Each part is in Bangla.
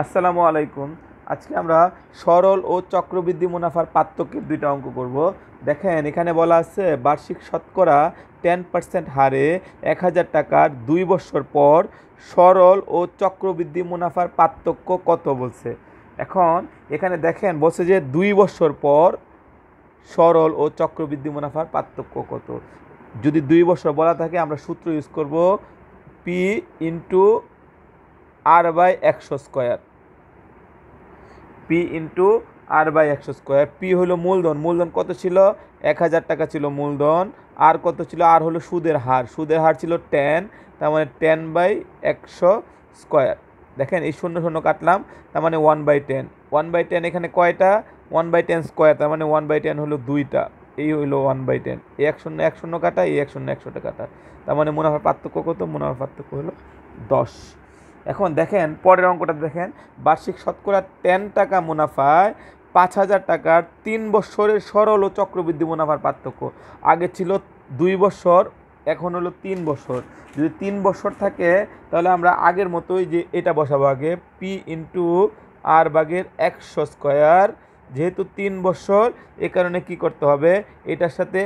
আসসালামু আলাইকুম। আজকে আমরা সরল ও চক্রবৃদ্ধি মুনাফার পার্থক্যের দুইটা অঙ্ক করব। দেখেন এখানে বলা আছে বার্ষিক শতকরা 10% হারে 1000 টাকার 2 বছর পর সরল ও চক্রবৃদ্ধি মুনাফার পার্থক্য কত বলছে। এখন এখানে দেখেন বলছে যে 2 বছর পর সরল ও চক্রবৃদ্ধি মুনাফার পার্থক্য কত। যদি 2 বছর বলা থাকে আমরা সূত্র ইউজ করব P into r/100 P into r/100। P হলো মূলধন কত ছিল? 1000 টাকা ছিল মূলধন। আর কত ছিল? আর হলো সুদের হার ছিল 10, তার মানে 10/100 দেখেন এই শূন্য শূন্য কাটলাম, তার মানে 1/10। 1/10 এখানে কয়টা? 1/10 স্কোয়ার, তার মানে 1/10 হলো দুইটা। এই হইলো 1/10। এই 1 শূন্য কাটা, এই 1 শূন্য কাটা, তার মানে মুনাফার পার্থক্য কত? মুনাফার পার্থক্য হলো 10। এখন দেখেন পরের অঙ্কটা দেখেন, বার্ষিক শতকরা 10 টাকা মুনাফায় 5000 টাকার 3 বছরের সরল ও চক্রবৃদ্ধি মুনাফার পার্থক্য। আগে ছিল 2 বছর, এখন হলো 3 বছর। যদি 3 বছর থাকে তাহলে আমরা আগের মতোই যে এটা বসাবো আগে, পি ইন্টু r/100। যেহেতু 3 বছর, এ কারণে কি করতে হবে? এটার সাথে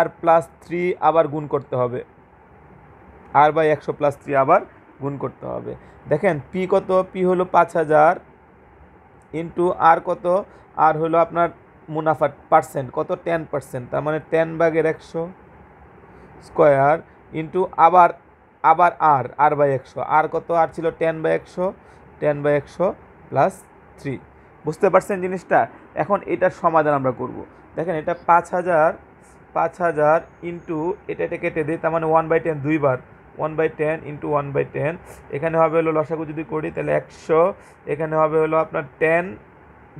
r+3 আবার গুণ করতে হবে, r/100+3 আবার গুণ করতে হবে। দেখেন পি কত? পি হলো 5000 ইন্টু আর কত? আর হলো আপনার মুনাফার পার্সেন্ট কত? 10%, তার মানে 10/100 স্কোয়ার ইন্টু আবার আবার r/100। আর কত? আর ছিল 10/100, 10/100+3। বুঝতে পারছেন জিনিসটা? এখন এটার সমাধান আমরা করব। দেখেন এটা 5000 ইন্টু এটা কেটে দিই, তার মানে 1/10 দুইবার, 1/10 ইন্টু 1/10। এখানে হবে হলো লসাগু যদি করি তাহলে 100, এখানে হবে হলো আপনার 10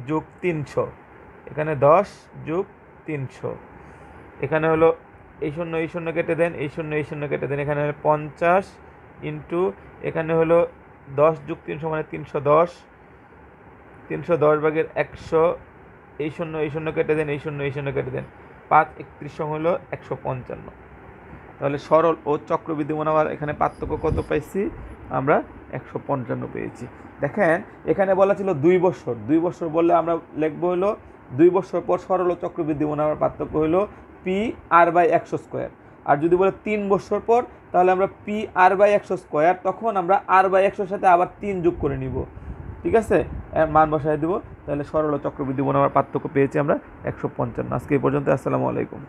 যোগ 300, এখানে 10 যোগ 300, এখানে হলো এই শূন্য কেটে দেন, এই শূন্য কেটে দেন, এখানে হলো 50 ইন্টু এখানে হলো 10 যোগ 300 মানে 310, 310/100। এই শূন্য কেটে দেন, এই শূন্য কেটে দেন, 5 হলো 155। তাহলে সরল ও চক্রবৃদ্ধি মুনাফার এখানে পার্থক্য কত পাইছি আমরা? 155 পেয়েছি। দেখেন এখানে বলা ছিল 2 বছর, 2 বছর বললে আমরা লিখবো হলো 2 বছর পর সরল ও চক্রবৃদ্ধি মুনাফার পার্থক্য হলো পি r/100। আর যদি বলে 3 বছর পর, তাহলে আমরা পি r/100, তখন আমরা r/100 সাথে আবার 3 যোগ করে নিব। ঠিক আছে, মান বসায় দিব, তাহলে সরল ও চক্রবৃদ্ধি মুনাফার পার্থক্য পেয়েছি আমরা 155। আজকে এই পর্যন্ত। আসসালামু আলাইকুম।